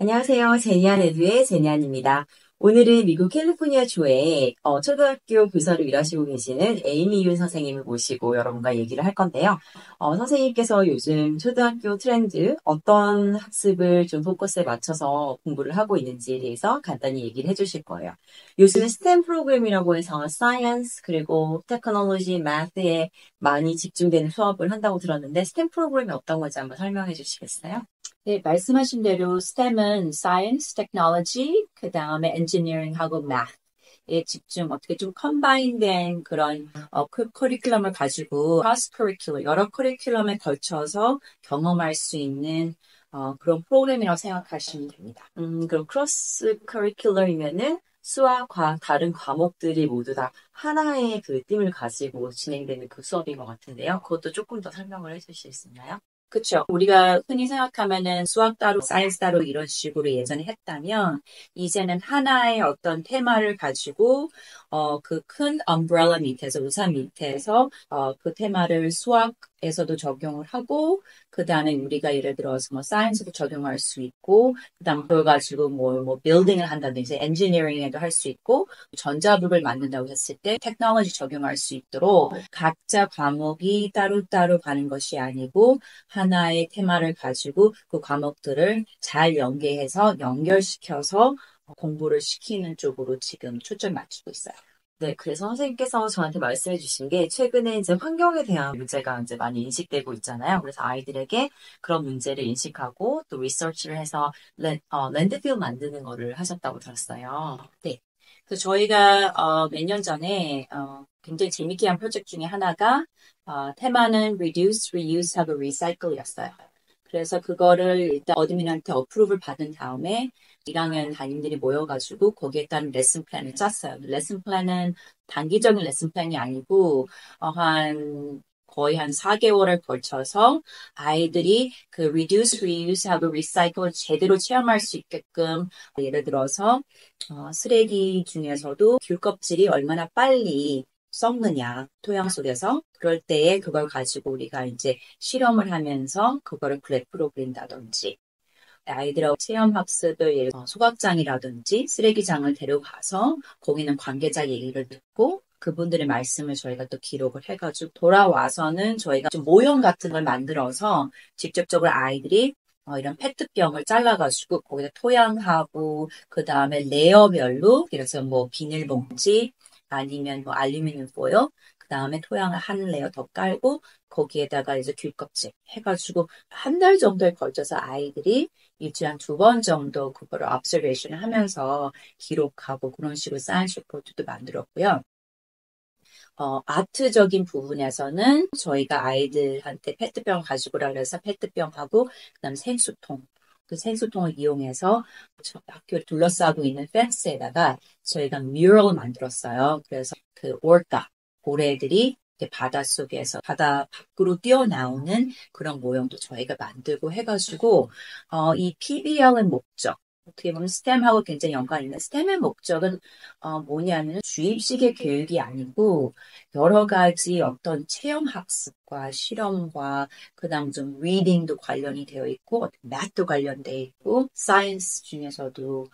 안녕하세요. 제니안 에듀의 제니안입니다. 오늘은 미국 캘리포니아 주에 초등학교 교사로 일하시고 계시는 에이미 윤 선생님을 모시고 여러분과 얘기를 할 건데요. 선생님께서 요즘 초등학교 트렌드, 어떤 학습을 좀 포커스에 맞춰서 공부를 하고 있는지에 대해서 간단히 얘기를 해주실 거예요. 요즘은 스템 프로그램이라고 해서 사이언스 그리고 테크놀로지, 마스에 많이 집중되는 수업을 한다고 들었는데 스템 프로그램이 어떤 건지 한번 설명해 주시겠어요? 네, 말씀하신 대로 STEM은 Science, Technology, 그 다음에 Engineering하고 Math에 집중, 어떻게 좀 컴바인된 그런 커리큘럼을 가지고 cross curricular, 여러 커리큘럼에 걸쳐서 경험할 수 있는 그런 프로그램이라고 생각하시면 됩니다. 그럼 크로스 커리큘럼이면은 수학, 과학, 다른 과목들이 모두 다 하나의 그 팀을 가지고 진행되는 그 수업인 것 같은데요. 그것도 조금 더 설명을 해주실 수 있나요? 그렇죠. 우리가 흔히 생각하면은 수학 따로, 사이언스 따로 이런 식으로 예전에 했다면 이제는 하나의 어떤 테마를 가지고 그 큰 엄브렐라 밑에서 우산 밑에서 그 테마를 수학에서도 적용을 하고 그 다음에 우리가 예를 들어서 뭐 사이언스도 적용할 수 있고 그 다음 그걸 가지고 뭐 빌딩을 한다든지 엔지니어링에도 할 수 있고 전자부를 만든다고 했을 때 테크놀로지 적용할 수 있도록 각자 과목이 따로따로 가는 것이 아니고 하나의 테마를 가지고 그 과목들을 잘 연계해서 연결시켜서 공부를 시키는 쪽으로 지금 초점 맞추고 있어요. 네, 그래서 선생님께서 저한테 말씀해 주신 게 최근에 이제 환경에 대한 문제가 이제 많이 인식되고 있잖아요. 그래서 아이들에게 그런 문제를 인식하고 또 리서치를 해서 랜드필 만드는 거를 하셨다고 들었어요. 네. 그래서 저희가 몇 년 전에 굉장히 재밌게 한 프로젝트 중에 하나가 테마는 Reduce, Reuse하고 Recycle였어요. 그래서 그거를 일단 어드민한테 어프로브를 받은 다음에 1학년 담임들이 모여가지고 거기에 따른 레슨 플랜을 짰어요. 레슨 플랜은 단기적인 레슨 플랜이 아니고 거의 한 4개월을 걸쳐서 아이들이 그 reduce, reuse하고 recycle을 제대로 체험할 수 있게끔 예를 들어서 쓰레기 중에서도 귤 껍질이 얼마나 빨리 썩느냐, 토양 속에서. 그럴 때에 그걸 가지고 우리가 이제 실험을 하면서 그거를 그래프로 그린다든지, 아이들하고 체험 학습을 예를 들어 소각장이라든지 쓰레기장을 데려가서 거기는 관계자 얘기를 듣고 그분들의 말씀을 저희가 또 기록을 해가지고 돌아와서는 저희가 좀 모형 같은 걸 만들어서 직접적으로 아이들이 이런 페트병을 잘라가지고 거기다 토양하고 그 다음에 레이어별로 그래서 뭐 비닐봉지 아니면 뭐 알루미늄 포일 그 다음에 토양을 한 레이어 더 깔고 거기에다가 이제 귤껍질 해가지고 한 달 정도에 걸쳐서 아이들이 일주일에 한 2번 정도 그거를 observation을 하면서 기록하고 그런 식으로 사이언스 리포트도 만들었고요. 아트적인 부분에서는 저희가 아이들한테 페트병 가지고 오라 그래서 페트병하고 그다음 생수통 그 생수통을 이용해서 저 학교를 둘러싸고 있는 펜스에다가 저희가 뮤럴을 만들었어요. 그래서 그 올까 고래들이 이렇게 바닷속에서 바다 밖으로 뛰어나오는 그런 모형도 저희가 만들고 해가지고 이 PBL의 목적 어떻게 보면 스템하고 굉장히 연관이 있는 스템의 목적은 뭐냐면 주입식의 교육이 아니고 여러 가지 어떤 체험 학습과 실험과 그다음 좀 리딩도 관련이 되어 있고 math도 관련돼 있고 사이언스 중에서도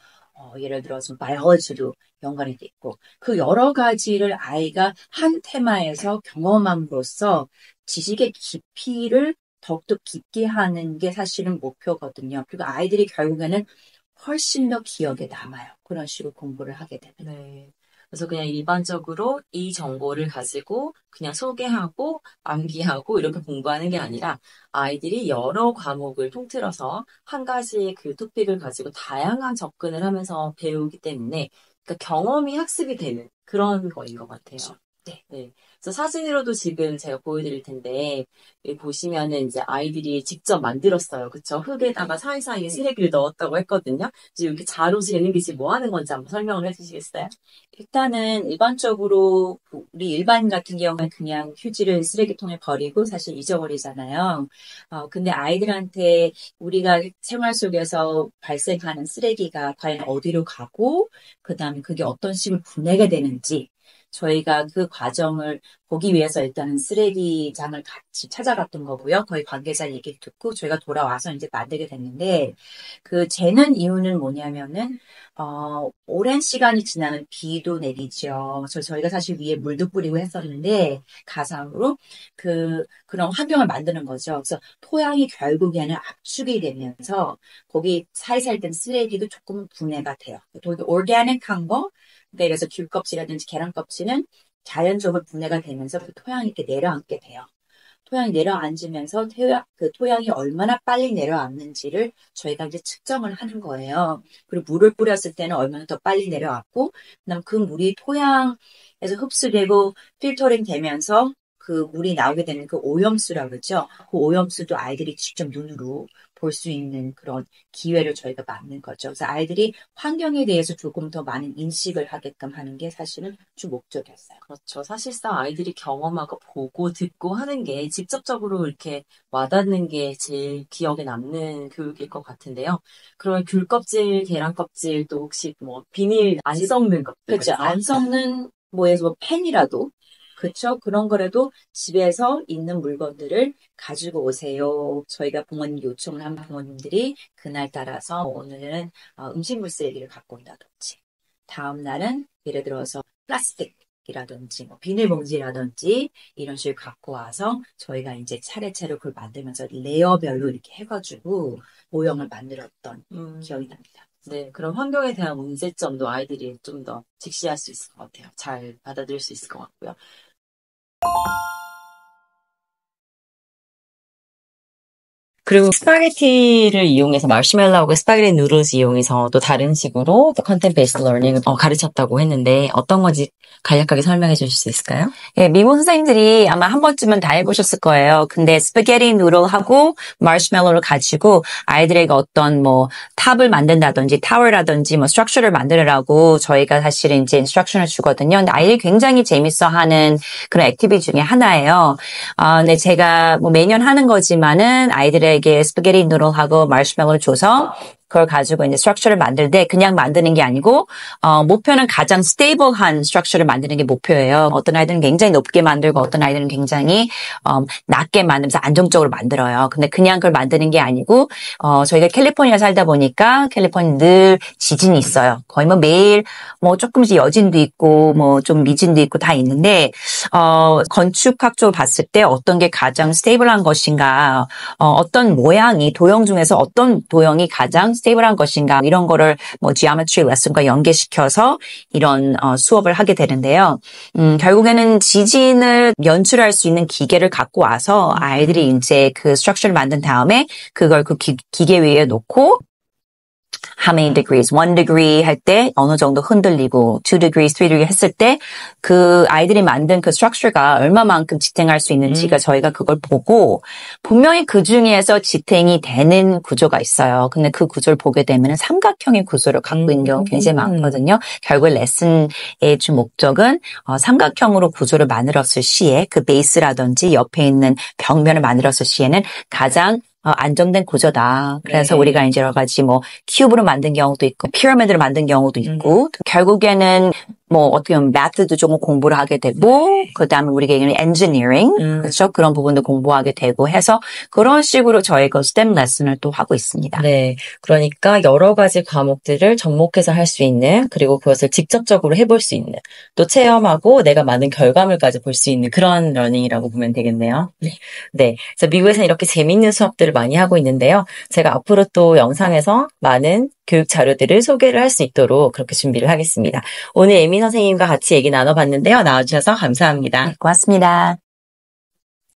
예를 들어서 바이올로지도 연관이 돼 있고 그 여러 가지를 아이가 한 테마에서 경험함으로써 지식의 깊이를 더욱더 깊게 하는 게 사실은 목표거든요. 그리고 아이들이 결국에는 훨씬 더 기억에 남아요. 그런 식으로 공부를 하게 되면. 네. 그래서 그냥 일반적으로 이 정보를 가지고 그냥 소개하고 암기하고 이렇게 공부하는 게 아니라 아이들이 여러 과목을 통틀어서 한 가지의 그 토픽을 가지고 다양한 접근을 하면서 배우기 때문에 그러니까 경험이 학습이 되는 그런 거인 것 같아요. 네. 네. 그래서 사진으로도 지금 제가 보여드릴 텐데, 여기 보시면은 이제 아이들이 직접 만들었어요. 그쵸? 흙에다가 사이사이에 쓰레기를 넣었다고 했거든요. 이제 여기 자루 재는 게 지금 뭐 하는 건지 한번 설명을 해주시겠어요? 일단은 일반적으로 우리 일반 같은 경우는 그냥 휴지를 쓰레기통에 버리고 사실 잊어버리잖아요. 근데 아이들한테 우리가 생활 속에서 발생하는 쓰레기가 과연 어디로 가고 그다음에 그게 어떤 식으로 분해가 되는지 저희가 그 과정을 보기 위해서 일단은 쓰레기장을 같이 찾아갔던 거고요. 거의 관계자 얘기를 듣고 저희가 돌아와서 이제 만들게 됐는데, 그 재는 이유는 뭐냐면은, 오랜 시간이 지나면 비도 내리죠. 그래서 저희가 사실 위에 물도 뿌리고 했었는데, 가상으로 그런 환경을 만드는 거죠. 그래서 토양이 결국에는 압축이 되면서, 거기 사이사이 된 쓰레기도 조금 분해가 돼요. 되게 오르가닉한 거, 그러니까 그래서 귤 껍질이라든지 계란 껍질은 자연적으로 분해가 되면서 그 토양이 이렇게 내려앉게 돼요. 토양이 내려앉으면서 그 토양이 얼마나 빨리 내려앉는지를 저희가 이제 측정을 하는 거예요. 그리고 물을 뿌렸을 때는 얼마나 더 빨리 내려앉고, 그다음 그 물이 토양에서 흡수되고 필터링 되면서 그 물이 나오게 되는 그 오염수라고 그러죠. 그 오염수도 아이들이 직접 눈으로 볼 수 있는 그런 기회를 저희가 만든 거죠. 그래서 아이들이 환경에 대해서 조금 더 많은 인식을 하게끔 하는 게 사실은 주 목적이었어요. 그렇죠. 사실상 아이들이 경험하고 보고 듣고 하는 게 직접적으로 이렇게 와닿는 게 제일 기억에 남는 교육일 것 같은데요. 그럼 귤 껍질, 계란 껍질도 혹시 뭐 비닐 안 썩는 것들 그렇죠. 있어요? 안 썩는 뭐에서 펜이라도 그렇죠. 그런 거라도 집에서 있는 물건들을 가지고 오세요. 저희가 부모님 요청을 한 부모님들이 그날 따라서 오늘은 음식물 쓰레기를 갖고 온다든지, 다음 날은 예를 들어서 플라스틱이라든지 뭐 비닐봉지라든지 이런 식으로 갖고 와서 저희가 이제 차례차례 그걸 만들면서 레이어별로 이렇게 해가지고 모형을 만들었던 기억이 납니다. 네, 그런 환경에 대한 문제점도 아이들이 좀 더 직시할 수 있을 것 같아요. 잘 받아들일 수 있을 것 같고요. 그리고 스파게티를 이용해서 마시멜로우하고 스파게티 누들스 이용해서 또 다른 식으로 또 컨텐츠 베이스 러닝을 가르쳤다고 했는데 어떤 건지 간략하게 설명해 주실 수 있을까요? 예, 미국 선생님들이 아마 한 번쯤은 다 해보셨을 거예요. 근데 스파게티 누들하고 마시멜로를 가지고 아이들에게 어떤 뭐 탑을 만든다든지 타워라든지 뭐 스트럭처를 만들으라고 저희가 사실은 이제 인스트럭션을 주거든요. 근데 아이들이 굉장히 재밌어하는 그런 액티비티 중에 하나예요. 근데 제가 뭐 매년 하는 거지만은 아이들에게 스파게티 누들하고 마시멜로를 줘서 그걸 가지고 이제 스트럭처를 만들 때 그냥 만드는 게 아니고 목표는 가장 스테이블한 스트럭처를 만드는 게 목표예요. 어떤 아이들은 굉장히 높게 만들고 어떤 아이들은 굉장히 낮게 만들면서 안정적으로 만들어요. 근데 그냥 그걸 만드는 게 아니고 저희가 캘리포니아 살다 보니까 캘리포니아 늘 지진이 있어요. 거의 뭐 매일 뭐 조금씩 여진도 있고 뭐 좀 미진도 있고 다 있는데 건축학적으로 봤을 때 어떤 게 가장 스테이블한 것인가, 어떤 모양이 도형 중에서 어떤 도형이 가장 스테이블한 것인가 이런 거를 뭐 지오메트리 레슨과 연계시켜서 이런 수업을 하게 되는데요. 결국에는 지진을 연출할 수 있는 기계를 갖고 와서 아이들이 이제 그 스트럭처를 만든 다음에 그걸 그 기계 위에 놓고 how many degrees, 1 degree 할 때 어느 정도 흔들리고 2 degrees, 3 degree 했을 때 그 아이들이 만든 그 스트럭처가 얼마만큼 지탱할 수 있는지가 저희가 그걸 보고 분명히 그 중에서 지탱이 되는 구조가 있어요. 근데 그 구조를 보게 되면 삼각형의 구조를 갖고 있는 경우가 굉장히 많거든요. 결국 레슨의 주 목적은 삼각형으로 구조를 만들었을 시에 그 베이스라든지 옆에 있는 벽면을 만들었을 시에는 가장 안정된 구조다. 그래서 네. 우리가 이제 여러 가지 뭐 큐브로 만든 경우도 있고 피라미드로 만든 경우도 있고 결국에는 뭐 어떻게 보면 매트도 조금 공부를 하게 되고 그다음에 우리가 얘기하는 엔지니어링 그렇죠? 그런 부분도 공부하게 되고 해서 그런 식으로 저희가 스템 레슨을 또 하고 있습니다. 네, 그러니까 여러 가지 과목들을 접목해서 할 수 있는 그리고 그것을 직접적으로 해볼 수 있는 또 체험하고 내가 많은 결과물까지 볼 수 있는 그런 러닝이라고 보면 되겠네요. 네, 그래서 미국에서는 이렇게 재미있는 수업들을 많이 하고 있는데요. 제가 앞으로 또 영상에서 많은 교육 자료들을 소개를 할 수 있도록 그렇게 준비를 하겠습니다. 오늘 에미 선생님과 같이 얘기 나눠봤는데요. 나와주셔서 감사합니다. 고맙습니다.